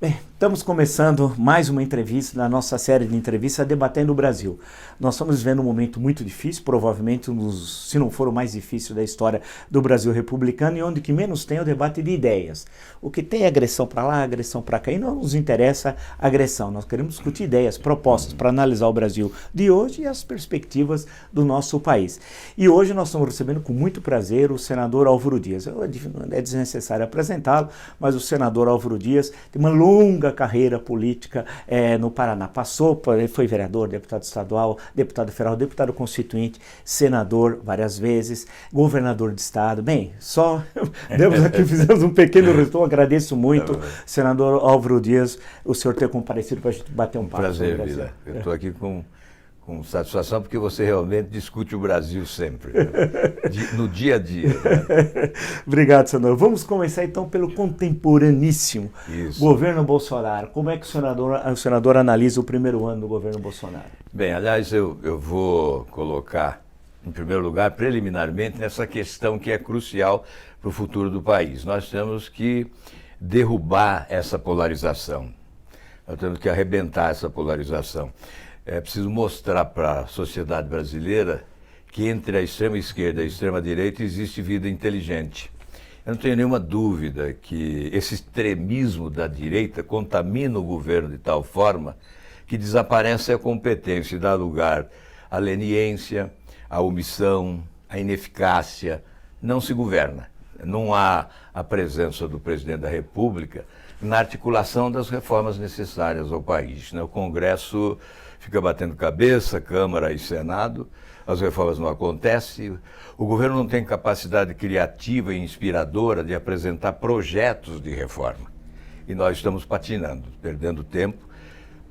Bem, estamos começando mais uma entrevista na nossa série de entrevistas Debatendo o Brasil. Nós estamos vivendo um momento muito difícil, provavelmente se não for o mais difícil da história do Brasil republicano, e onde o que menos tem é o debate de ideias. O que tem é agressão para lá, agressão para cá, e não nos interessa a agressão. Nós queremos discutir ideias, propostas para analisar o Brasil de hoje e as perspectivas do nosso país. E hoje nós estamos recebendo com muito prazer o senador Álvaro Dias. É desnecessário apresentá-lo, mas o senador Álvaro Dias tem uma longa carreira política no Paraná. Ele foi vereador, deputado estadual, deputado federal, deputado constituinte, senador várias vezes, governador de estado. Bem, fizemos um pequeno resumo. Agradeço muito, senador Álvaro Dias, o senhor ter comparecido para a gente bater um papo. Prazer, Vila. Eu estou aqui com satisfação, porque você realmente discute o Brasil sempre, no dia a dia. Né? Obrigado, senador. Vamos começar então pelo contemporaníssimo governo Bolsonaro. Como é que o senador analisa o primeiro ano do governo Bolsonaro? Bem, aliás, eu vou colocar, em primeiro lugar, preliminarmente, nessa questão que é crucial para o futuro do país. Nós temos que derrubar essa polarização. Nós temos que arrebentar essa polarização. É preciso mostrar para a sociedade brasileira que entre a extrema esquerda e a extrema direita existe vida inteligente. Eu não tenho nenhuma dúvida que esse extremismo da direita contamina o governo de tal forma que desaparece a competência e dá lugar à leniência, à omissão, à ineficácia. Não se governa. Não há a presença do presidente da República na articulação das reformas necessárias ao país. O Congresso fica batendo cabeça, Câmara e Senado, as reformas não acontecem, o governo não tem capacidade criativa e inspiradora de apresentar projetos de reforma. E nós estamos patinando, perdendo tempo.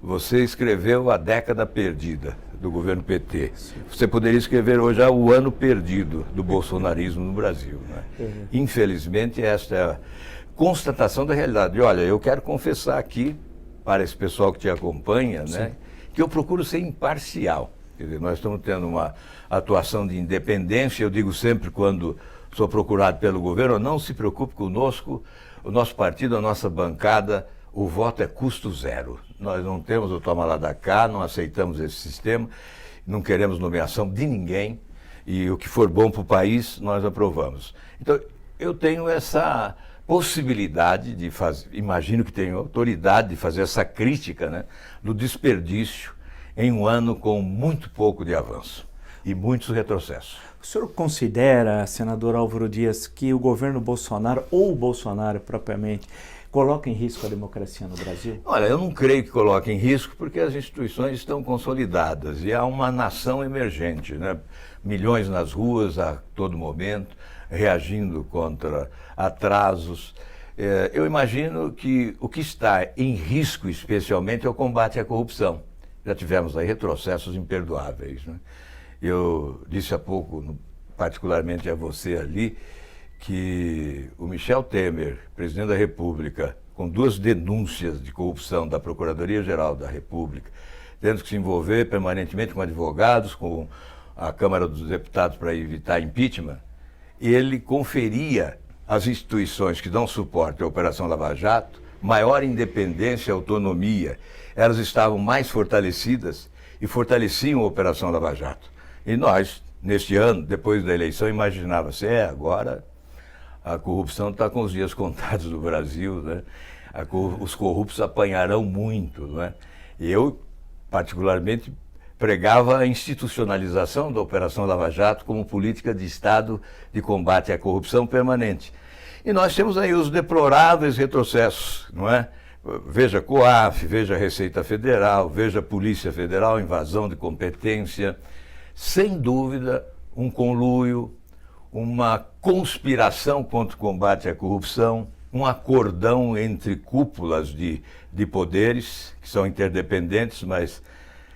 Você escreveu a década perdida do governo PT. Você poderia escrever hoje o ano perdido do bolsonarismo no Brasil. Né? Infelizmente, esta é a constatação da realidade. Olha, eu quero confessar aqui, para esse pessoal que te acompanha, né, que eu procuro ser imparcial. Quer dizer, nós estamos tendo uma atuação de independência. Eu digo sempre, quando sou procurado pelo governo, não se preocupe conosco, o nosso partido, a nossa bancada, o voto é custo zero. Nós não temos o toma lá da cá, não aceitamos esse sistema, não queremos nomeação de ninguém, e o que for bom para o país, nós aprovamos. Então, eu tenho essa possibilidade de fazer, imagino que tenho autoridade de fazer essa crítica, né, do desperdício em um ano com muito pouco de avanço e muitos retrocessos. O senhor considera, senador Álvaro Dias, que o governo Bolsonaro, ou o Bolsonaro propriamente, coloca em risco a democracia no Brasil? Olha, eu não creio que coloque em risco, porque as instituições estão consolidadas e há uma nação emergente, né? Milhões nas ruas a todo momento, reagindo contra atrasos. Eu imagino que o que está em risco, especialmente, é o combate à corrupção. Já tivemos aí retrocessos imperdoáveis. Né? Eu disse há pouco, particularmente a você ali, que o Michel Temer, presidente da República, com 2 denúncias de corrupção da Procuradoria-Geral da República, tendo que se envolver permanentemente com advogados, com a Câmara dos Deputados para evitar impeachment, ele conferia às instituições que dão suporte à Operação Lava Jato maior independência e autonomia. Elas estavam mais fortalecidas e fortaleciam a Operação Lava Jato. E nós, neste ano, depois da eleição, imaginava-se, agora a corrupção está com os dias contados no Brasil, né? Os corruptos apanharão muito. Né? E eu, particularmente, pregava a institucionalização da Operação Lava Jato como política de Estado de combate à corrupção permanente. E nós temos aí os deploráveis retrocessos, não é? Veja COAF, veja Receita Federal, veja Polícia Federal, invasão de competência. Sem dúvida, um conluio, uma conspiração contra o combate à corrupção, um acordão entre cúpulas de poderes, que são interdependentes, mas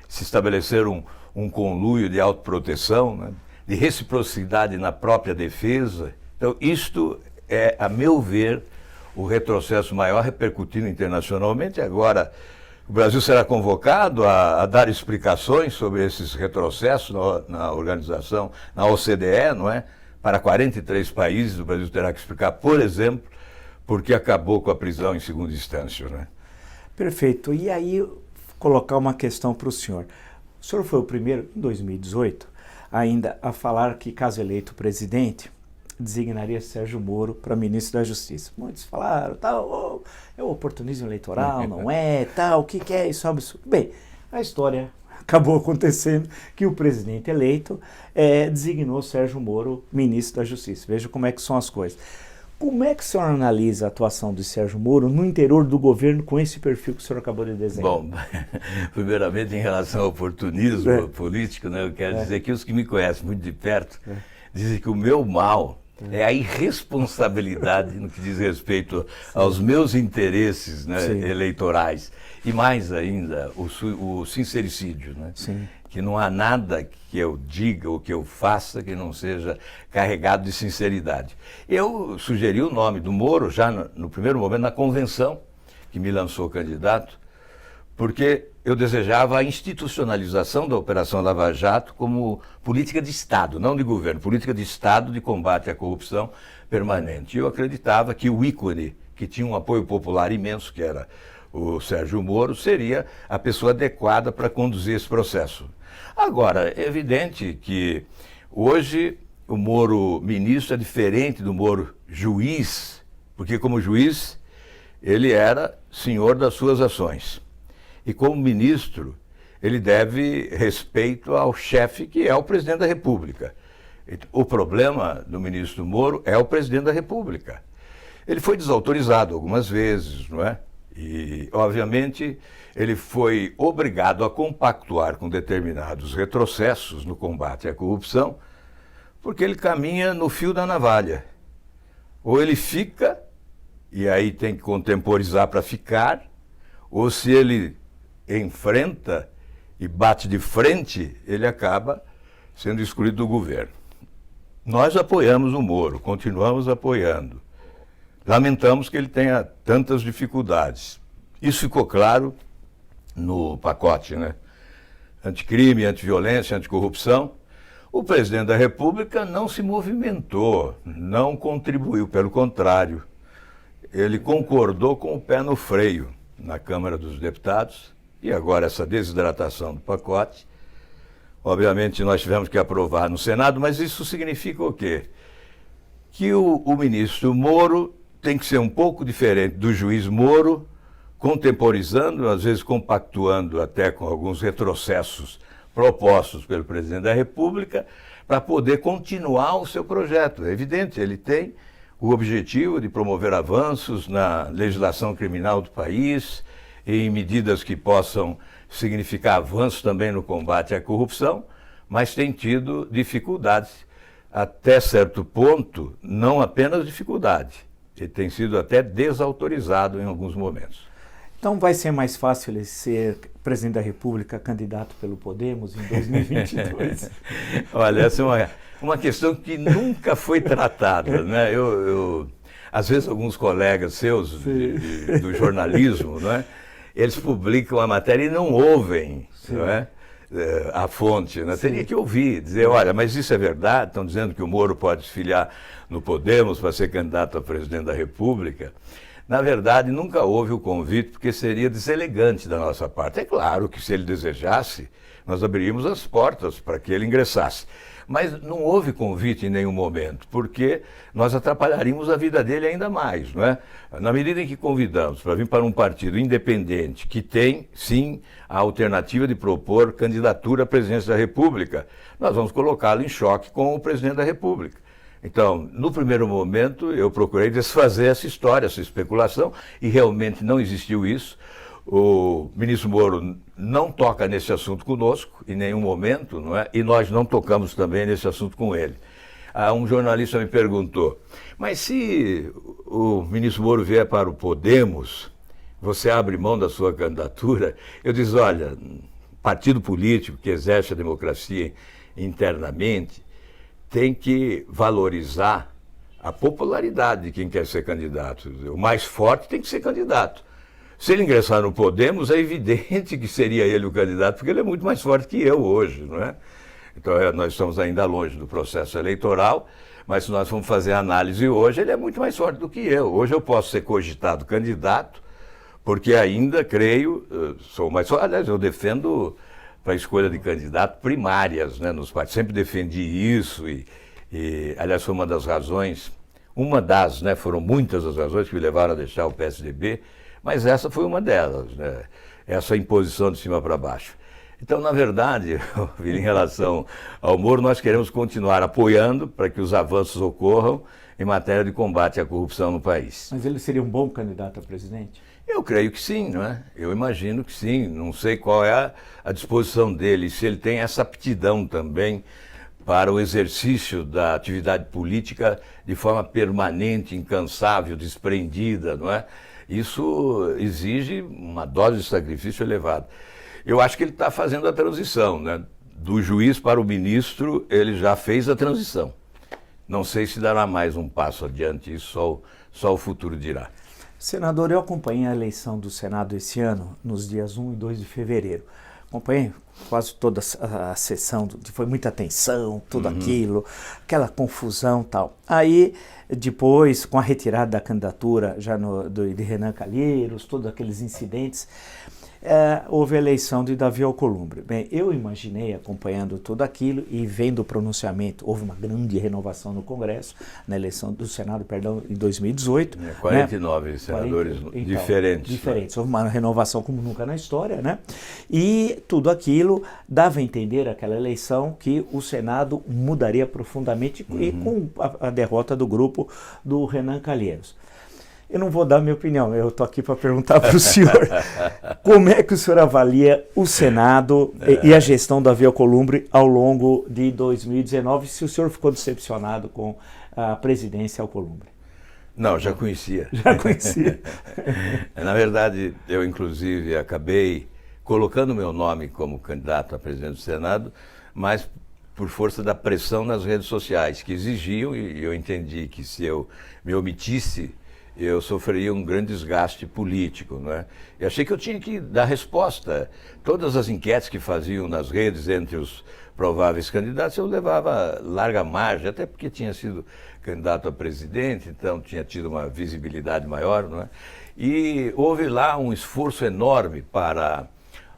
se estabelecer um conluio de autoproteção, né, de reciprocidade na própria defesa. Então, isto é, a meu ver, o retrocesso maior repercutindo internacionalmente. Agora, o Brasil será convocado a dar explicações sobre esses retrocessos na organização, na OCDE, não é? Para 43 países, o Brasil terá que explicar, por exemplo, por que acabou com a prisão em segunda instância, né? Perfeito. E aí, colocar uma questão para o senhor. O senhor foi o primeiro, em 2018, ainda a falar que, caso eleito presidente, designaria Sérgio Moro para ministro da Justiça. Muitos falaram, tal, é o oportunismo eleitoral, não é, tal, o que é isso, é um absurdo. Bem, a história acabou acontecendo que o presidente eleito designou Sérgio Moro ministro da Justiça. Veja como é que são as coisas. Como é que o senhor analisa a atuação de Sérgio Moro no interior do governo com esse perfil que o senhor acabou de desenhar? Bom, primeiramente em relação ao oportunismo político, né, eu quero dizer que os que me conhecem muito de perto dizem que o meu mal é a irresponsabilidade no que diz respeito aos meus interesses, né, eleitorais. E mais ainda, o sincericídio, né? Sim. Que não há nada que eu diga ou que eu faça que não seja carregado de sinceridade. Eu sugeri o nome do Moro já no primeiro momento na convenção que me lançou candidato, porque eu desejava a institucionalização da Operação Lava Jato como política de Estado, não de governo, política de Estado de combate à corrupção permanente. Eu acreditava que o ícone, que tinha um apoio popular imenso, que era o Sérgio Moro, seria a pessoa adequada para conduzir esse processo. Agora, é evidente que hoje o Moro ministro é diferente do Moro juiz, porque como juiz ele era senhor das suas ações. E como ministro, ele deve respeito ao chefe, que é o presidente da República. O problema do ministro Moro é o presidente da República. Ele foi desautorizado algumas vezes, não é? E, obviamente, ele foi obrigado a compactuar com determinados retrocessos no combate à corrupção, porque ele caminha no fio da navalha. Ou ele fica, e aí tem que contemporizar para ficar, ou se ele enfrenta e bate de frente, ele acaba sendo excluído do governo. Nós apoiamos o Moro, continuamos apoiando. Lamentamos que ele tenha tantas dificuldades. Isso ficou claro no pacote, né? Anticrime, antiviolência, anticorrupção. O presidente da República não se movimentou, não contribuiu, pelo contrário. Ele concordou com o pé no freio na Câmara dos Deputados. E agora essa desidratação do pacote. Obviamente nós tivemos que aprovar no Senado, mas isso significa o quê? Que o ministro Moro tem que ser um pouco diferente do juiz Moro, contemporizando, às vezes compactuando até com alguns retrocessos propostos pelo presidente da República, para poder continuar o seu projeto. É evidente, ele tem o objetivo de promover avanços na legislação criminal do país, em medidas que possam significar avanço também no combate à corrupção, mas tem tido dificuldades, até certo ponto, não apenas dificuldade, ele tem sido até desautorizado em alguns momentos. Então vai ser mais fácil ele ser presidente da República, candidato pelo Podemos em 2022? Olha, essa é uma questão que nunca foi tratada, né? Às vezes alguns colegas seus do jornalismo, né? Eles publicam a matéria e não ouvem, não é? A fonte, né? Teria que ouvir, dizer, olha, mas isso é verdade? Estão dizendo que o Moro pode se filiar no Podemos para ser candidato a presidente da República. Na verdade, nunca houve o convite, porque seria deselegante da nossa parte. É claro que se ele desejasse, nós abriríamos as portas para que ele ingressasse. Mas não houve convite em nenhum momento, porque nós atrapalharíamos a vida dele ainda mais, não é? Na medida em que convidamos para vir para um partido independente, que tem, sim, a alternativa de propor candidatura à presidência da República, nós vamos colocá-lo em choque com o presidente da República. Então, no primeiro momento, eu procurei desfazer essa história, essa especulação, e realmente não existiu isso. O ministro Moro não toca nesse assunto conosco, em nenhum momento, não é? E nós não tocamos também nesse assunto com ele. Um jornalista me perguntou, mas se o ministro Moro vier para o Podemos, você abre mão da sua candidatura? Eu disse, olha, partido político que exerce a democracia internamente tem que valorizar a popularidade de quem quer ser candidato. O mais forte tem que ser candidato. Se ele ingressar no Podemos, é evidente que seria ele o candidato, porque ele é muito mais forte que eu hoje, não é? Então, nós estamos ainda longe do processo eleitoral, mas se nós formos fazer a análise hoje, ele é muito mais forte do que eu. Hoje eu posso ser cogitado candidato porque ainda creio, aliás, eu defendo para a escolha de candidato primárias, né, nos partidos, sempre defendi isso aliás, foi uma das, né, foram muitas as razões que me levaram a deixar o PSDB, mas essa foi uma delas, né, essa imposição de cima para baixo. Então, na verdade, em relação ao Moro, nós queremos continuar apoiando para que os avanços ocorram em matéria de combate à corrupção no país. Mas ele seria um bom candidato a presidente? Eu creio que sim, não é? Eu imagino que sim. Não sei qual é a disposição dele, se ele tem essa aptidão também para o exercício da atividade política de forma permanente, incansável, desprendida, não é? Isso exige uma dose de sacrifício elevada. Eu acho que ele está fazendo a transição, né? Do juiz para o ministro, ele já fez a transição. Não sei se dará mais um passo adiante, isso só o futuro dirá. Senador, eu acompanhei a eleição do Senado esse ano, nos dias 1 e 2 de fevereiro. Acompanhei quase toda a sessão, foi muita tensão, tudo aquilo, aquela confusão e tal. Aí, depois, com a retirada da candidatura já de Renan Calheiros, todos aqueles incidentes, houve a eleição de Davi Alcolumbre. Bem, eu imaginei, acompanhando tudo aquilo e vendo o pronunciamento, houve uma grande renovação no Congresso, na eleição do Senado, perdão, em 2018. 49 né? senadores 40, diferentes. Diferentes, houve uma renovação como nunca na história, né? E tudo aquilo dava a entender, aquela eleição, que o Senado mudaria profundamente e com a derrota do grupo do Renan Calheiros. Eu não vou dar minha opinião, eu estou aqui para perguntar para o senhor como é que o senhor avalia o Senado e a gestão da Davi Alcolumbre ao longo de 2019, se o senhor ficou decepcionado com a presidência Alcolumbre. Não, já conhecia. Já conhecia. Na verdade, eu inclusive acabei colocando meu nome como candidato a presidente do Senado, mas por força da pressão nas redes sociais, que exigiam, e eu entendi que se eu me omitisse, eu sofreria um grande desgaste político, não é? Eu achei que eu tinha que dar resposta. Todas as enquetes que faziam nas redes entre os prováveis candidatos, eu levava larga margem, até porque tinha sido candidato a presidente, então tinha tido uma visibilidade maior, não é? E houve lá um esforço enorme para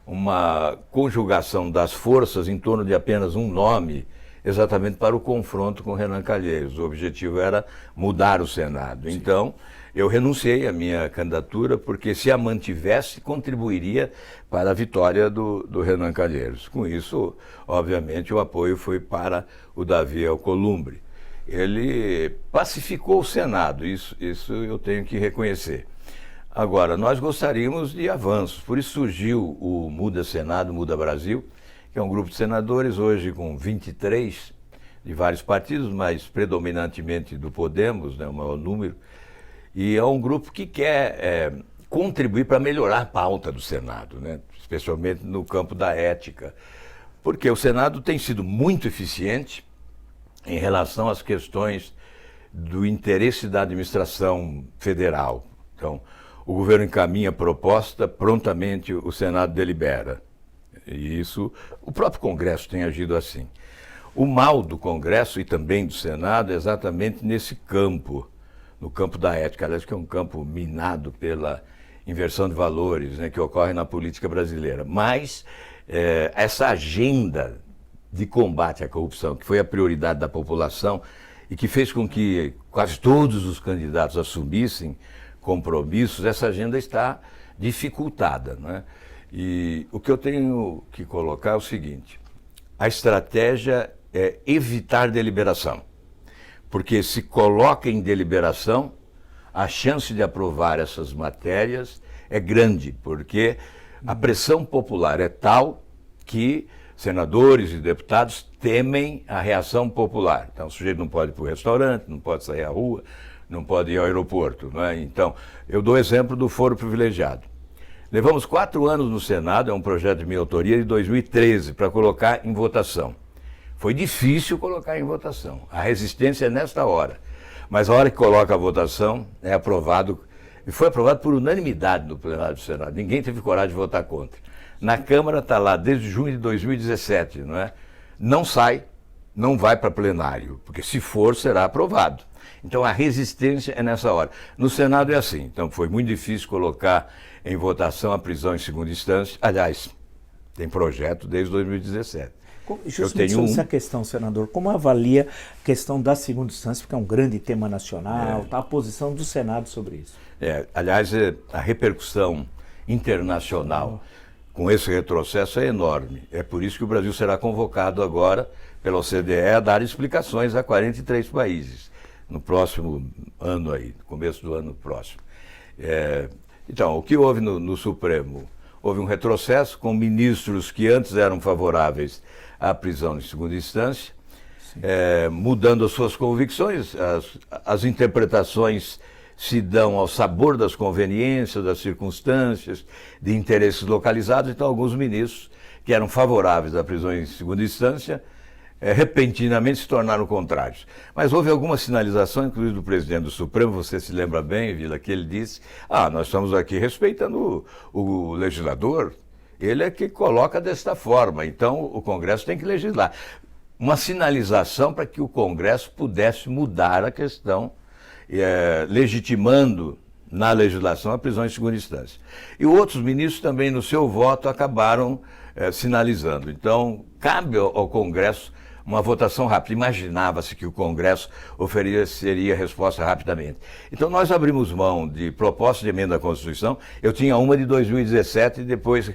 uma conjugação das forças em torno de apenas um nome, exatamente para o confronto com Renan Calheiros. O objetivo era mudar o Senado. Sim. Então, eu renunciei à minha candidatura, porque se a mantivesse, contribuiria para a vitória do Renan Calheiros. Com isso, obviamente, o apoio foi para o Davi Alcolumbre. Ele pacificou o Senado, isso eu tenho que reconhecer. Agora, nós gostaríamos de avanços, por isso surgiu o Muda Senado, Muda Brasil, que é um grupo de senadores, hoje com 23, de vários partidos, mas predominantemente do Podemos, né, o maior número, e é um grupo que quer contribuir para melhorar a pauta do Senado, né, especialmente no campo da ética, porque o Senado tem sido muito eficiente em relação às questões do interesse da administração federal. Então, o governo encaminha a proposta, prontamente o Senado delibera. E isso, o próprio Congresso tem agido assim. O mal do Congresso e também do Senado é exatamente nesse campo, no campo da ética, aliás, que é um campo minado pela inversão de valores, né, que ocorre na política brasileira. Mas essa agenda de combate à corrupção, que foi a prioridade da população e que fez com que quase todos os candidatos assumissem compromissos, essa agenda está dificultada, né? E o que eu tenho que colocar é o seguinte: a estratégia é evitar deliberação, porque se coloca em deliberação, a chance de aprovar essas matérias é grande, porque a pressão popular é tal que senadores e deputados temem a reação popular. Então, o sujeito não pode ir para o restaurante, não pode sair à rua, não pode ir ao aeroporto, não é? Então, eu dou exemplo do foro privilegiado. Levamos 4 anos no Senado, é um projeto de minha autoria, de 2013, para colocar em votação. Foi difícil colocar em votação. A resistência é nesta hora. Mas a hora que coloca a votação, é aprovado, e foi aprovado por unanimidade no plenário do Senado. Ninguém teve coragem de votar contra. Na Câmara está lá desde junho de 2017, não é? Não sai, não vai para plenário, porque se for, será aprovado. Então a resistência é nessa hora. No Senado é assim, então foi muito difícil colocar em votação a prisão em segunda instância. Aliás, tem projeto desde 2017. Justamente sobre essa questão, senador, como avalia a questão da segunda instância, porque é um grande tema nacional, a posição do Senado sobre isso? Aliás, a repercussão internacional com esse retrocesso é enorme. É por isso que o Brasil será convocado agora pela OCDE a dar explicações a 43 países no próximo ano aí, no começo do ano próximo. Então, o que houve no Supremo? Houve um retrocesso com ministros que antes eram favoráveis à prisão em segunda instância, mudando as suas convicções, as interpretações se dão ao sabor das conveniências, das circunstâncias, de interesses localizados. Então, alguns ministros que eram favoráveis à prisão em segunda instância, repentinamente se tornaram contrários. Mas houve alguma sinalização, inclusive do presidente do Supremo, você se lembra bem, Vila, que ele disse: nós estamos aqui respeitando o legislador, ele é que coloca desta forma, então o Congresso tem que legislar. Uma sinalização para que o Congresso pudesse mudar a questão, legitimando na legislação a prisão em segunda instância. E outros ministros também, no seu voto, acabaram sinalizando. Então, cabe ao Congresso uma votação rápida. Imaginava-se que o Congresso ofereceria resposta rapidamente. Então, nós abrimos mão de proposta de emenda à Constituição. Eu tinha uma de 2017 e depois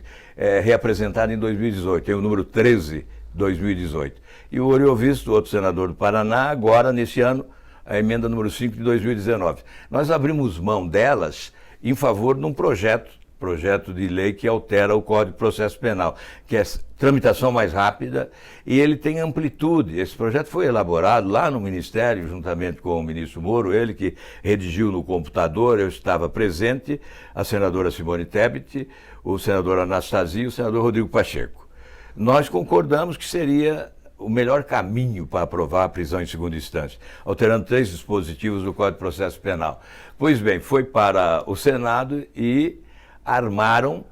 reapresentada em 2018. Tem o número 13, 2018. E o Oriovisto, outro senador do Paraná, agora, nesse ano, a emenda número 5 de 2019. Nós abrimos mão delas em favor de um projeto de lei que altera o Código de Processo Penal, que é tramitação mais rápida e ele tem amplitude. Esse projeto foi elaborado lá no Ministério, juntamente com o ministro Moro, ele que redigiu no computador, eu estava presente, a senadora Simone Tebet, o senador Anastasia e o senador Rodrigo Pacheco. Nós concordamos que seria o melhor caminho para aprovar a prisão em segunda instância, alterando 3 dispositivos do Código de Processo Penal. Pois bem, foi para o Senado e armaram,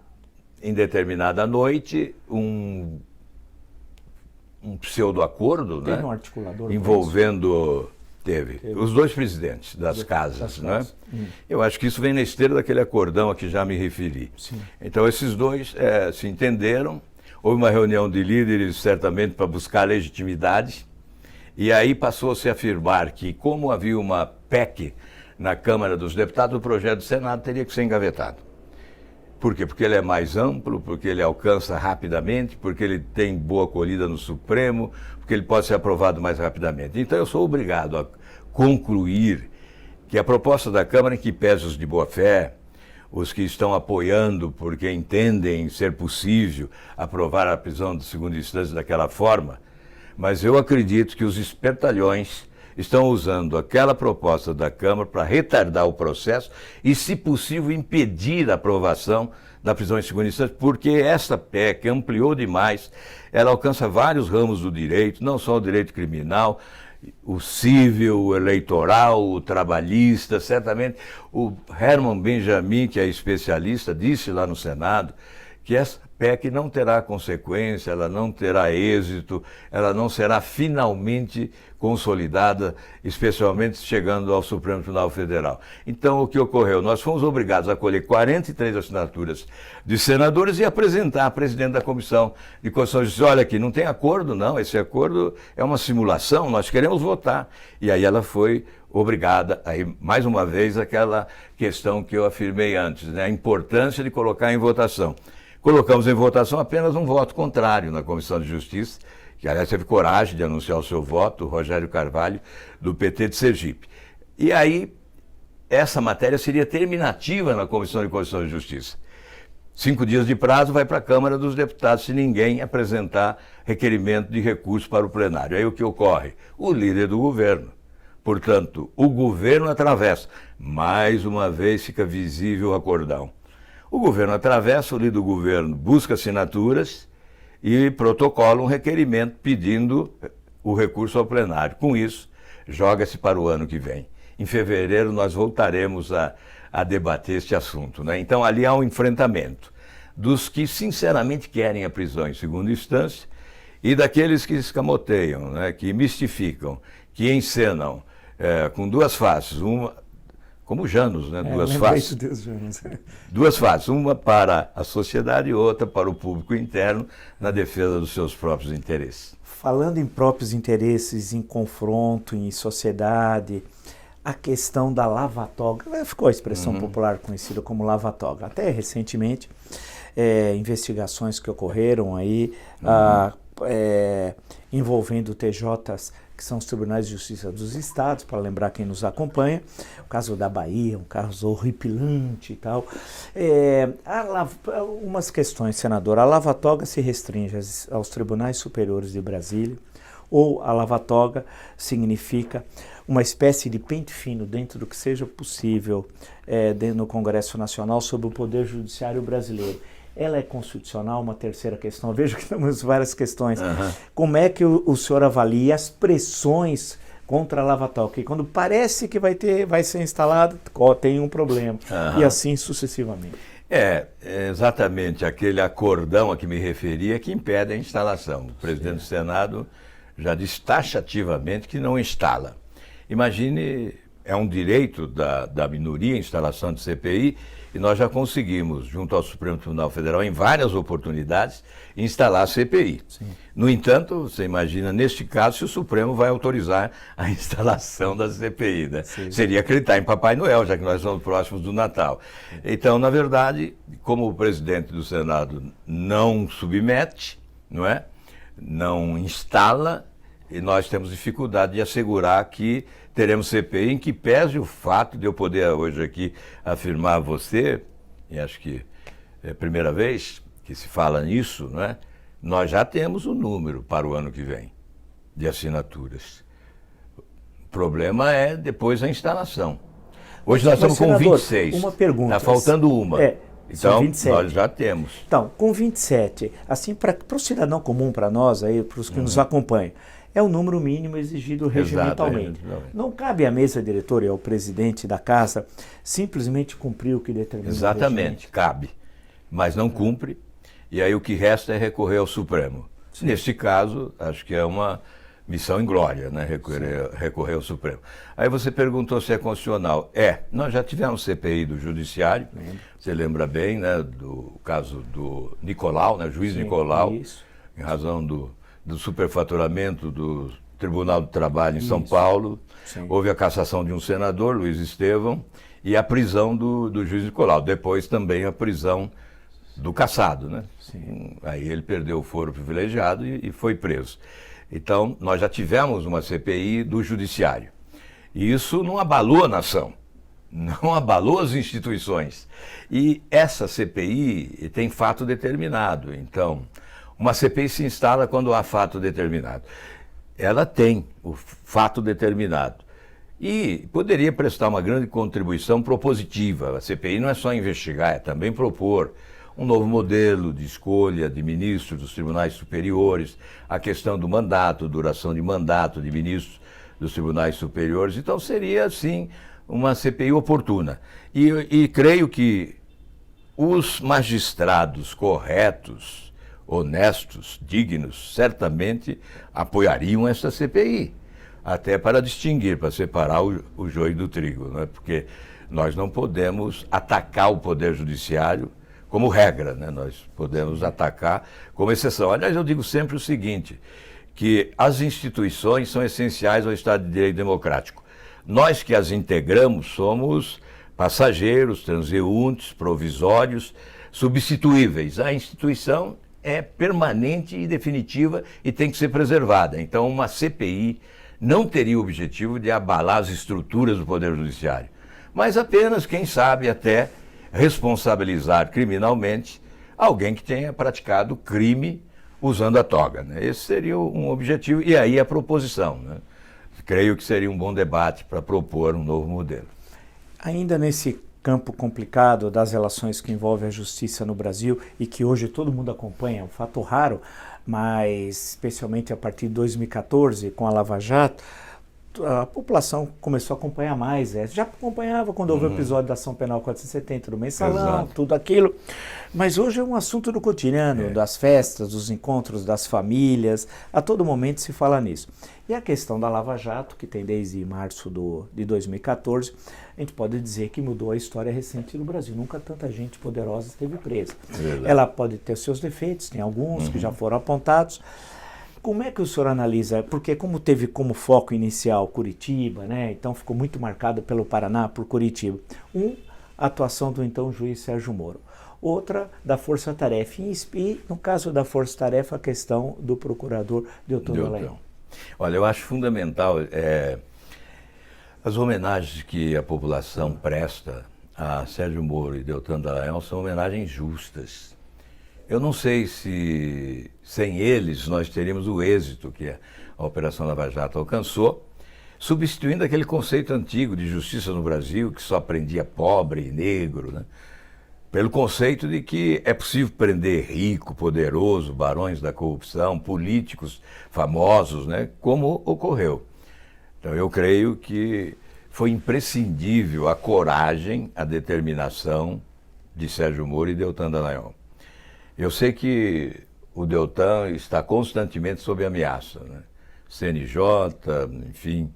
em determinada noite, um pseudo-acordo, Teve um articulador envolvendo... Teve os 2 presidentes das casas, né? Eu acho que isso vem na esteira daquele acordão a que já me referi. Sim. Então, esses 2 se entenderam. Houve uma reunião de líderes, certamente, para buscar legitimidade, e aí passou-se a afirmar que, como havia uma PEC na Câmara dos Deputados, o projeto do Senado teria que ser engavetado. Por quê? Porque ele é mais amplo, porque ele alcança rapidamente, porque ele tem boa acolhida no Supremo, porque ele pode ser aprovado mais rapidamente. Então, eu sou obrigado a concluir que a proposta da Câmara, em que pese os de boa-fé, os que estão apoiando porque entendem ser possível aprovar a prisão de segunda instância daquela forma, mas eu acredito que os espertalhões estão usando aquela proposta da Câmara para retardar o processo e, se possível, impedir a aprovação da prisão em segunda instância, porque esta PEC ampliou demais, ela alcança vários ramos do direito, não só o direito criminal, o civil, o eleitoral, o trabalhista. Certamente o Herman Benjamin, que é especialista, disse lá no Senado que essa PEC não terá consequência, ela não terá êxito, ela não será finalmente consolidada, especialmente chegando ao Supremo Tribunal Federal. Então, o que ocorreu? Nós fomos obrigados a colher 43 assinaturas de senadores e apresentar à presidente da Comissão de Constituição e Justiça: olha aqui, não tem acordo não, esse acordo é uma simulação, nós queremos votar. E aí ela foi obrigada, aí mais uma vez aquela questão que eu afirmei antes, né? A importância de colocar em votação. Colocamos em votação apenas um voto contrário na Comissão de Justiça, que aliás teve coragem de anunciar o seu voto, o Rogério Carvalho, do PT de Sergipe. E aí, essa matéria seria terminativa na Comissão de Constituição e Justiça. 5 dias de prazo, vai para a Câmara dos Deputados se ninguém apresentar requerimento de recurso para o plenário. Aí o que ocorre? O líder do governo. Portanto, o governo atravessa. Mais uma vez fica visível o acordão. O governo atravessa, o líder do governo busca assinaturas e protocola um requerimento pedindo o recurso ao plenário. Com isso, joga-se para o ano que vem. Em fevereiro nós voltaremos a debater este assunto, né? Então ali há um enfrentamento dos que sinceramente querem a prisão em segunda instância e daqueles que escamoteiam, né? Que mistificam, que encenam com 2 faces, uma como Janus, né? Duas lembrei faces. de Deus, Janus. Duas faces, uma para a sociedade e outra para o público interno, na defesa dos seus próprios interesses. Falando em próprios interesses, em confronto, em sociedade, a questão da lava-toga, ficou a expressão popular conhecida como lava-toga. Até recentemente, investigações que ocorreram aí, envolvendo TJs, que são os Tribunais de Justiça dos Estados, para lembrar quem nos acompanha, o caso da Bahia, um caso horripilante e tal. Umas questões, senador. A lava-toga se restringe aos Tribunais Superiores de Brasília, ou a lava-toga significa uma espécie de pente fino dentro do que seja possível dentro do Congresso Nacional sobre o Poder Judiciário brasileiro. Ela é constitucional? Uma terceira questão. Eu vejo que temos várias questões. Como é que o senhor avalia as pressões contra a lava-toga? E quando parece que vai ser instalado, tem um problema. E assim sucessivamente. É exatamente aquele acordão a que me referia que impede a instalação. O presidente do Senado já disse taxativamente que não instala. Imagine, é um direito da minoria a instalação de CPI, e nós já conseguimos, junto ao Supremo Tribunal Federal, em várias oportunidades, instalar a CPI. Sim. No entanto, você imagina, neste caso, se o Supremo vai autorizar a instalação da CPI, né? Seria acreditar em Papai Noel, já que nós somos próximos do Natal. Sim. Então, na verdade, como o presidente do Senado não submete, não é? Não instala, e nós temos dificuldade de assegurar que teremos CPI, em que pese o fato de eu poder hoje aqui afirmar a você, e acho que é a primeira vez que se fala nisso, né? Nós já temos o número para o ano que vem de assinaturas. O problema é depois a instalação. Hoje nós estamos com 26. Uma pergunta. Está faltando uma. Então, nós já temos. Então, com 27, assim, para o cidadão comum, para nós, aí, para os que nos acompanham, é o número mínimo exigido regimentalmente. Não cabe à mesa diretora e ao presidente da casa simplesmente cumprir o que determina o regimento. Exatamente, cabe, mas não cumpre, e aí o que resta é recorrer ao Supremo. Sim. Neste caso, acho que é uma missão inglória, né? Recorrer ao Supremo. Aí você perguntou se é constitucional. Nós já tivemos CPI do Judiciário, você lembra bem, né, do caso do Nicolau, né, juiz Nicolau, em razão do superfaturamento do Tribunal do Trabalho em São Paulo. Sim. Houve a cassação de um senador, Luiz Estevão, e a prisão do juiz Nicolau. Depois também a prisão do cassado, né? Sim. Aí ele perdeu o foro privilegiado e foi preso. Então, nós já tivemos uma CPI do Judiciário. E isso não abalou a nação, não abalou as instituições. E essa CPI tem fato determinado. Então, uma CPI se instala quando há fato determinado. Ela tem o fato determinado. E poderia prestar uma grande contribuição propositiva. A CPI não é só investigar, é também propor um novo modelo de escolha de ministros dos tribunais superiores, a questão do mandato, duração de mandato de ministros dos tribunais superiores. Então seria, sim, uma CPI oportuna. E creio que os magistrados corretos, honestos, dignos, certamente apoiariam essa CPI, até para distinguir, para separar o joio do trigo, né? Porque nós não podemos atacar o Poder Judiciário como regra, né? Nós podemos atacar como exceção. Aliás, eu digo sempre o seguinte, que as instituições são essenciais ao Estado de Direito democrático. Nós que as integramos somos passageiros, transeuntes, provisórios, substituíveis. A instituição é permanente e definitiva e tem que ser preservada. Então, uma CPI não teria o objetivo de abalar as estruturas do Poder Judiciário, mas apenas, quem sabe, até responsabilizar criminalmente alguém que tenha praticado crime usando a toga, né? Esse seria um objetivo, e aí a proposição, né? Creio que seria um bom debate para propor um novo modelo. Ainda nesse campo complicado das relações que envolvem a justiça no Brasil e que hoje todo mundo acompanha, é um fato raro, mas especialmente a partir de 2014, com a Lava Jato, a população começou a acompanhar mais. Já acompanhava quando houve o episódio da ação penal 470 do Mensalão, Exato. tudo aquilo. Mas hoje é um assunto do cotidiano, das festas, dos encontros das famílias. A todo momento se fala nisso. E a questão da Lava Jato, que tem desde março de 2014, a gente pode dizer que mudou a história recente do Brasil. Nunca tanta gente poderosa esteve presa. Verdade. Ela pode ter seus defeitos, tem alguns que já foram apontados. Como é que o senhor analisa? Porque como teve como foco inicial Curitiba, né? Então ficou muito marcado pelo Paraná, por Curitiba. A atuação do então juiz Sérgio Moro. Outra, da Força Tarefa. E no caso da Força Tarefa, a questão do procurador Deltan Dallagnol. Olha, eu acho fundamental as homenagens que a população presta a Sérgio Moro e Deltan Dallagnol são homenagens justas. Eu não sei se sem eles nós teríamos o êxito que a Operação Lava Jato alcançou, substituindo aquele conceito antigo de justiça no Brasil, que só prendia pobre e negro, né? Pelo conceito de que é possível prender rico, poderoso, barões da corrupção, políticos famosos, né? Como ocorreu. Então eu creio que foi imprescindível a coragem, a determinação de Sérgio Moro e Deltan Dallagnol. Eu sei que o Deltan está constantemente sob ameaça, né? CNJ, enfim,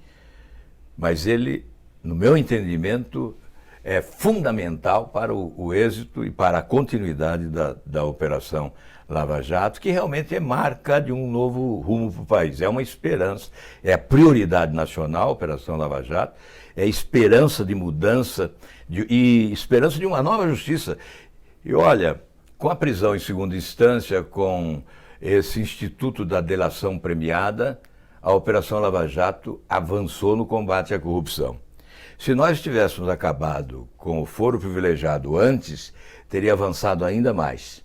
mas ele, no meu entendimento, é fundamental para o êxito e para a continuidade da Operação Lava Jato, que realmente é marca de um novo rumo para o país. É uma esperança, é a prioridade nacional, a Operação Lava Jato, é esperança de mudança e esperança de uma nova justiça. E olha, com a prisão em segunda instância, com esse Instituto da Delação Premiada, a Operação Lava Jato avançou no combate à corrupção. Se nós tivéssemos acabado com o foro privilegiado antes, teria avançado ainda mais.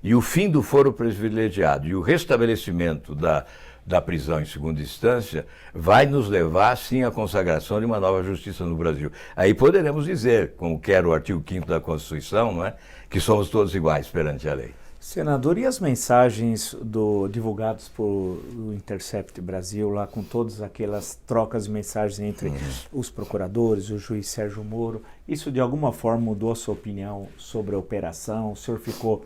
E o fim do foro privilegiado e o restabelecimento da prisão em segunda instância vai nos levar, sim, à consagração de uma nova justiça no Brasil. Aí poderemos dizer, como quer o artigo 5º da Constituição, não é? Que somos todos iguais perante a lei. Senador, e as mensagens divulgadas por o Intercept Brasil, lá com todas aquelas trocas de mensagens entre os procuradores, o juiz Sérgio Moro, isso de alguma forma mudou a sua opinião sobre a operação? O senhor ficou...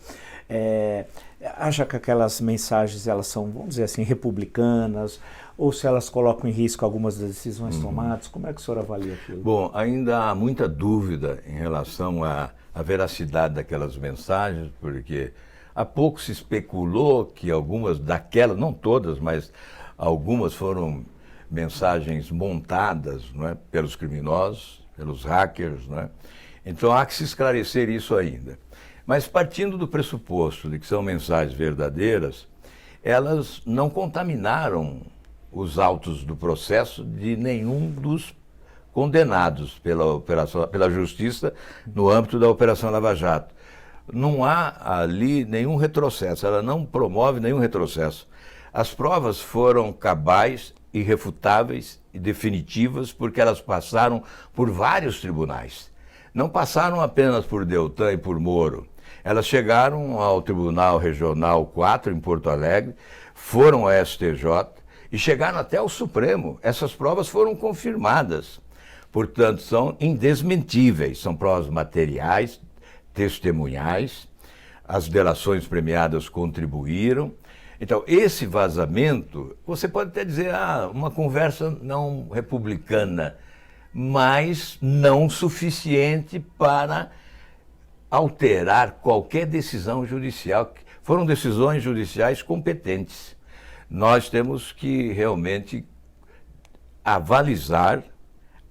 acha que aquelas mensagens, elas são, vamos dizer assim, republicanas, ou se elas colocam em risco algumas das decisões tomadas? Como é que o senhor avalia aquilo? Bom, ainda há muita dúvida em relação à veracidade daquelas mensagens, porque há pouco se especulou que algumas daquelas, não todas, mas algumas foram mensagens montadas, não é, pelos criminosos, pelos hackers, não é? Então há que se esclarecer isso ainda. Mas partindo do pressuposto de que são mensagens verdadeiras, elas não contaminaram os autos do processo de nenhum dos condenados pela Justiça no âmbito da Operação Lava Jato. Não há ali nenhum retrocesso, ela não promove nenhum retrocesso. As provas foram cabais, irrefutáveis e definitivas, porque elas passaram por vários tribunais. Não passaram apenas por Deltan e por Moro. Elas chegaram ao Tribunal Regional 4, em Porto Alegre, foram ao STJ e chegaram até ao Supremo. Essas provas foram confirmadas. Portanto, são indesmentíveis, são provas materiais, testemunhais, as delações premiadas contribuíram. Então, esse vazamento, você pode até dizer, uma conversa não republicana, mas não suficiente para alterar qualquer decisão judicial. Foram decisões judiciais competentes. Nós temos que realmente avalizar,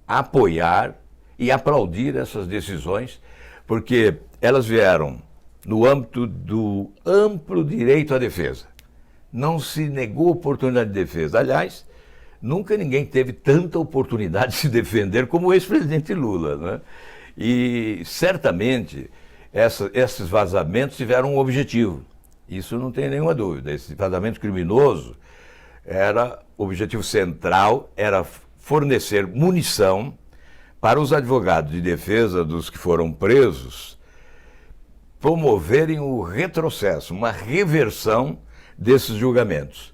apoiar e aplaudir essas decisões, porque elas vieram no âmbito do amplo direito à defesa. Não se negou oportunidade de defesa. Aliás, nunca ninguém teve tanta oportunidade de se defender como o ex-presidente Lula, né? E certamente esses vazamentos tiveram um objetivo. Isso não tem nenhuma dúvida. Esse vazamento criminoso o objetivo central era fornecer munição para os advogados de defesa dos que foram presos promoverem o retrocesso, uma reversão desses julgamentos.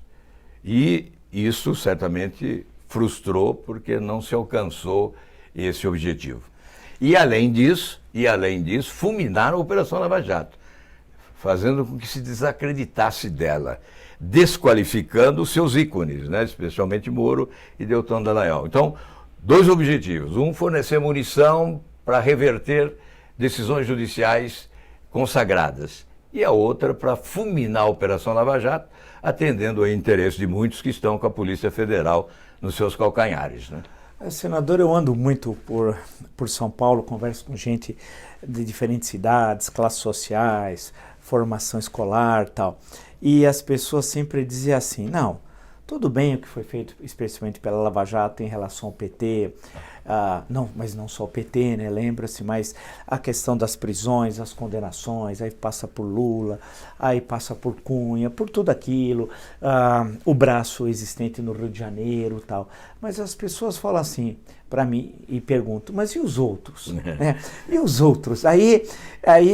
E isso certamente frustrou porque não se alcançou esse objetivo. E além disso, fulminaram a Operação Lava Jato, fazendo com que se desacreditasse dela, desqualificando os seus ícones, né? Especialmente Moro e Deltan Dallagnol. Então, 2 objetivos. Um, fornecer munição para reverter decisões judiciais consagradas. E a outra, para fulminar a Operação Lava Jato, atendendo ao interesse de muitos que estão com a Polícia Federal nos seus calcanhares, né? Senador, eu ando muito por São Paulo, converso com gente de diferentes cidades, classes sociais, formação escolar e tal. E as pessoas sempre diziam assim, não, tudo bem o que foi feito especialmente pela Lava Jato em relação ao PT, não, mas não só o PT, né, lembra-se, mas a questão das prisões, as condenações, aí passa por Lula, aí passa por Cunha, por tudo aquilo, o braço existente no Rio de Janeiro e tal. Mas as pessoas falam assim para mim e perguntam, mas e os outros? Né? E os outros? Aí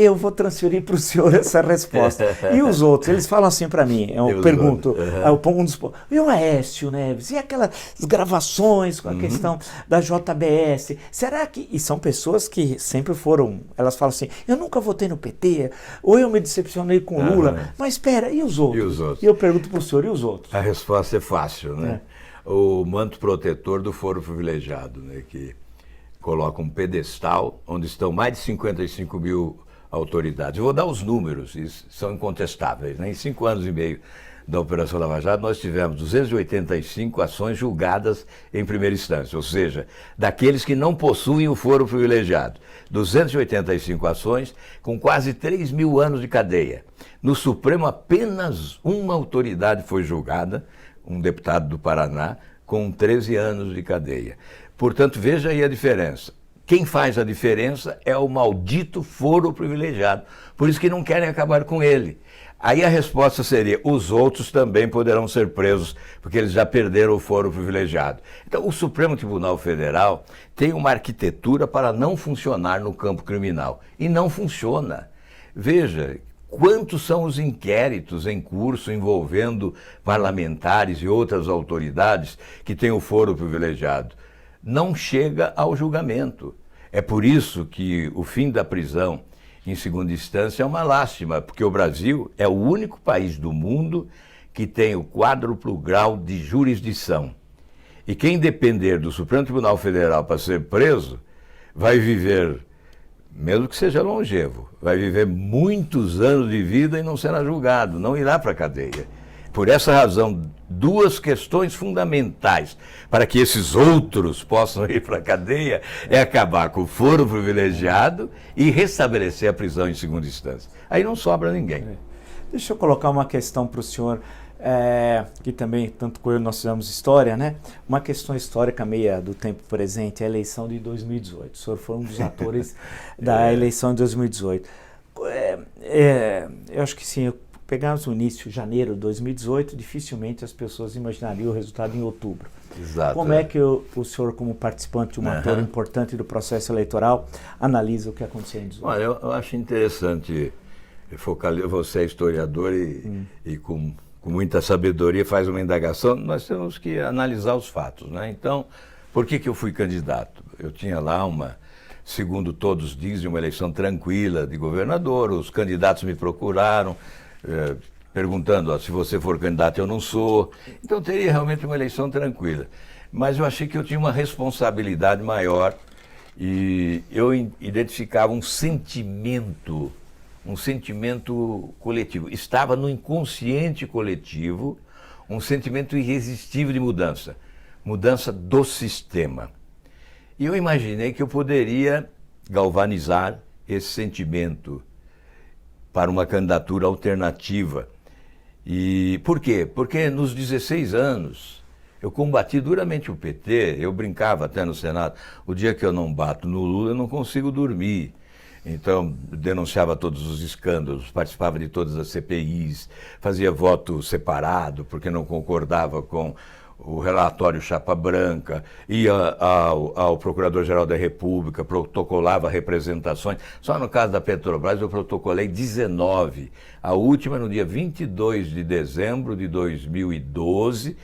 eu vou transferir para o senhor essa resposta. E os outros? Eles falam assim para mim, eu pergunto, eu pongo e o Aécio Neves? E aquelas gravações com a questão da JBS? Será que... E são pessoas que sempre foram, elas falam assim, eu nunca votei no PT, ou eu me decepcionei com Lula, mas espera, e os outros? E os outros? E eu pergunto para o senhor, e os outros? A resposta é fácil, né? O manto protetor do foro privilegiado, né, que coloca um pedestal onde estão mais de 55 mil autoridades. Eu vou dar os números, isso são incontestáveis, né? Em 5 anos e meio da Operação Lava Jato, nós tivemos 285 ações julgadas em primeira instância, ou seja, daqueles que não possuem o foro privilegiado. 285 ações com quase 3 mil anos de cadeia. No Supremo, apenas uma autoridade foi julgada, um deputado do Paraná, com 13 anos de cadeia. Portanto, veja aí a diferença. Quem faz a diferença é o maldito foro privilegiado. Por isso que não querem acabar com ele. Aí a resposta seria, os outros também poderão ser presos, porque eles já perderam o foro privilegiado. Então, o Supremo Tribunal Federal tem uma arquitetura para não funcionar no campo criminal. E não funciona. Veja, quantos são os inquéritos em curso envolvendo parlamentares e outras autoridades que têm o foro privilegiado? Não chega ao julgamento. É por isso que o fim da prisão em segunda instância é uma lástima, porque o Brasil é o único país do mundo que tem o quádruplo grau de jurisdição. E quem depender do Supremo Tribunal Federal para ser preso, vai viver, mesmo que seja longevo, vai viver muitos anos de vida e não será julgado, não irá para a cadeia. Por essa razão, 2 questões fundamentais para que esses outros possam ir para a cadeia é acabar com o foro privilegiado e restabelecer a prisão em segunda instância. Aí não sobra ninguém. Deixa eu colocar uma questão para o senhor, que também, tanto com eu, nós fizemos história, né? Uma questão histórica meia do tempo presente, a eleição de 2018. O senhor foi um dos atores da eleição de 2018. Eu acho que sim, pegarmos o início, janeiro de 2018, dificilmente as pessoas imaginariam o resultado em outubro. Exato. Como é que o senhor, como participante, um ator importante do processo eleitoral, analisa o que aconteceu em 2018? Olha, eu acho interessante, você é historiador e com muita sabedoria faz uma indagação, nós temos que analisar os fatos, né? Então, por que eu fui candidato? Eu tinha lá segundo todos dizem, uma eleição tranquila de governador, os candidatos me procuraram, perguntando, se você for candidato eu não sou, então teria realmente uma eleição tranquila. Mas eu achei que eu tinha uma responsabilidade maior e eu identificava um sentimento coletivo. Estava no inconsciente coletivo um sentimento irresistível de mudança do sistema. E eu imaginei que eu poderia galvanizar esse sentimento para uma candidatura alternativa. E por quê? Porque nos 16 anos eu combati duramente o PT, eu brincava até no Senado, o dia que eu não bato no Lula eu não consigo dormir. Então, denunciava todos os escândalos, participava de todas as CPIs, fazia voto separado porque não concordava com o relatório Chapa Branca, ia ao Procurador-Geral da República, protocolava representações. Só no caso da Petrobras eu protocolei 19, a última no dia 22 de dezembro de 2012,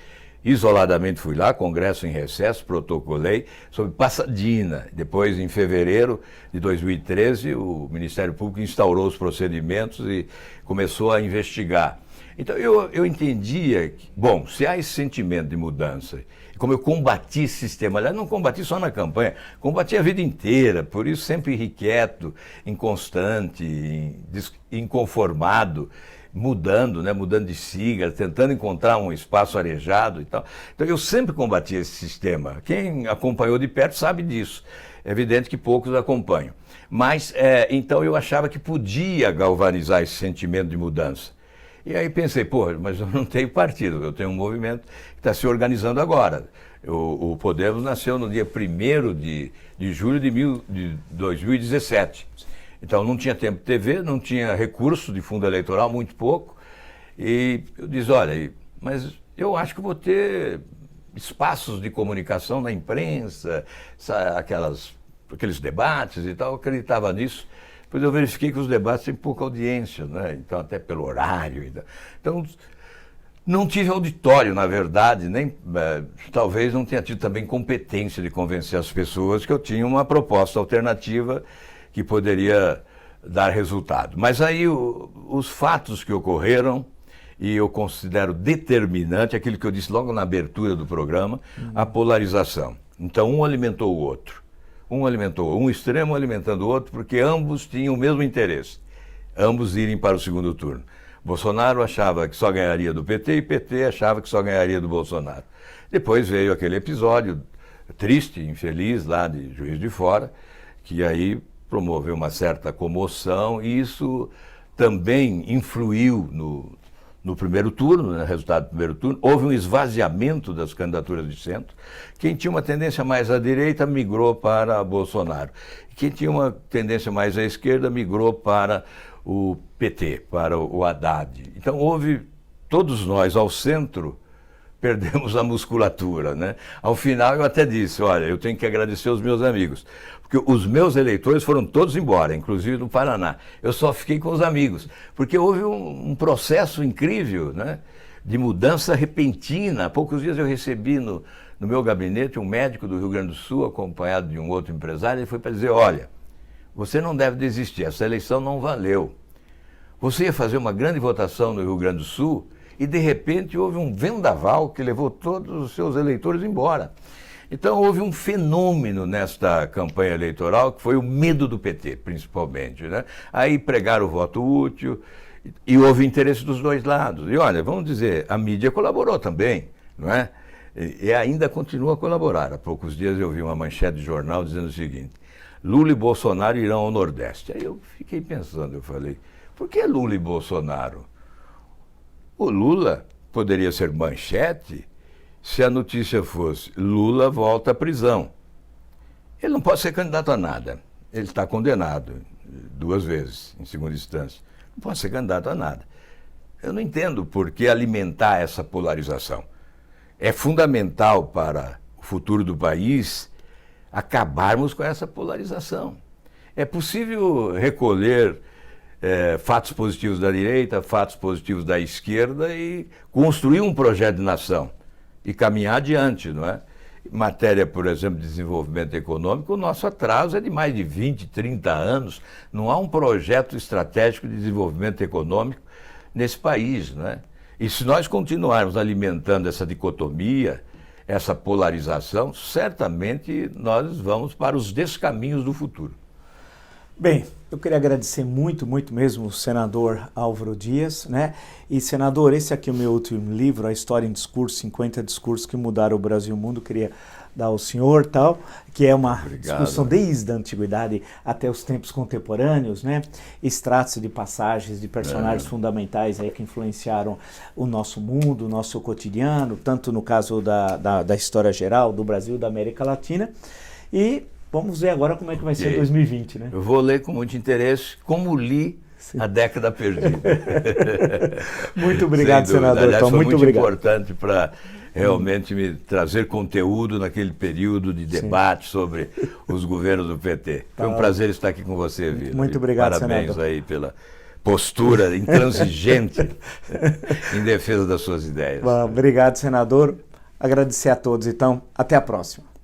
isoladamente fui lá, congresso em recesso, protocolei sobre Pasadena. Depois, em fevereiro de 2013, o Ministério Público instaurou os procedimentos e começou a investigar. Então, eu entendia que, bom, se há esse sentimento de mudança, como eu combati esse sistema, aliás, não combati só na campanha, combati a vida inteira, por isso sempre irrequieto, inconstante, inconformado, mudando, né, mudando de sigla, tentando encontrar um espaço arejado e tal. Então, eu sempre combati esse sistema. Quem acompanhou de perto sabe disso. É evidente que poucos acompanham. Mas, então, eu achava que podia galvanizar esse sentimento de mudança. E aí pensei, pô, mas eu não tenho partido, eu tenho um movimento que está se organizando agora. O Podemos nasceu no dia 1º de julho de 2017. Então não tinha tempo de TV, não tinha recurso de fundo eleitoral, muito pouco. E eu disse, olha, mas eu acho que vou ter espaços de comunicação na imprensa, aqueles debates e tal, eu acreditava nisso. Depois eu verifiquei que os debates têm pouca audiência, né? Então até pelo horário. Então não tive auditório, na verdade, nem talvez não tenha tido também competência de convencer as pessoas que eu tinha uma proposta alternativa que poderia dar resultado. Mas aí os fatos que ocorreram, e eu considero determinante, aquilo que eu disse logo na abertura do programa, a polarização. Então um alimentou o outro. Um extremo alimentando o outro, porque ambos tinham o mesmo interesse, ambos irem para o segundo turno. Bolsonaro achava que só ganharia do PT e PT achava que só ganharia do Bolsonaro. Depois veio aquele episódio triste, infeliz, lá de Juiz de Fora, que aí promoveu uma certa comoção e isso também influiu no primeiro turno, no resultado do primeiro turno. Houve um esvaziamento das candidaturas de centro. Quem tinha uma tendência mais à direita migrou para Bolsonaro. Quem tinha uma tendência mais à esquerda migrou para o PT, para o Haddad. Então houve, todos nós ao centro, perdemos a musculatura, né? Ao final eu até disse, olha, eu tenho que agradecer os meus amigos, porque os meus eleitores foram todos embora, inclusive do Paraná. Eu só fiquei com os amigos, porque houve um processo incrível, né, de mudança repentina. Há poucos dias eu recebi no meu gabinete um médico do Rio Grande do Sul, acompanhado de um outro empresário, ele foi para dizer, olha, você não deve desistir, essa eleição não valeu. Você ia fazer uma grande votação no Rio Grande do Sul e, de repente, houve um vendaval que levou todos os seus eleitores embora. Então, houve um fenômeno nesta campanha eleitoral, que foi o medo do PT, principalmente, né? Aí pregaram o voto útil e houve interesse dos dois lados. E, olha, vamos dizer, a mídia colaborou também, não é? E ainda continua a colaborar. Há poucos dias eu vi uma manchete de jornal dizendo o seguinte, Lula e Bolsonaro irão ao Nordeste. Aí eu fiquei pensando, eu falei, por que Lula e Bolsonaro? O Lula poderia ser manchete se a notícia fosse Lula volta à prisão. Ele não pode ser candidato a nada. Ele está condenado 2 vezes, em segunda instância. Não pode ser candidato a nada. Eu não entendo por que alimentar essa polarização. É fundamental para o futuro do país acabarmos com essa polarização. É possível recolher fatos positivos da direita, fatos positivos da esquerda e construir um projeto de nação e caminhar adiante, não é? Em matéria, por exemplo, de desenvolvimento econômico, o nosso atraso é de mais de 20, 30 anos. Não há um projeto estratégico de desenvolvimento econômico nesse país, não é? E se nós continuarmos alimentando essa dicotomia, essa polarização, certamente nós vamos para os descaminhos do futuro. Bem, eu queria agradecer muito, muito mesmo o senador Álvaro Dias, né? E, senador, esse aqui é o meu último livro, A História em Discurso, 50 Discursos que Mudaram o Brasil e o Mundo. Queria dar ao senhor, tal, que é uma discussão desde a antiguidade até os tempos contemporâneos, né? Extratos de passagens de personagens fundamentais aí que influenciaram o nosso mundo, o nosso cotidiano, tanto no caso da história geral do Brasil e da América Latina. E vamos ver agora como é que vai ser 2020, né? Eu vou ler com muito interesse, como li A Década Perdida. Muito obrigado, senador. Aliás, foi muito obrigado. Importante para realmente me trazer conteúdo naquele período de debate sobre os governos do PT. Foi um prazer estar aqui com você, Vila. Muito obrigado, Parabéns senador. aí pela postura intransigente em defesa das suas ideias. Bom, obrigado, senador. Agradecer a todos, então, até a próxima.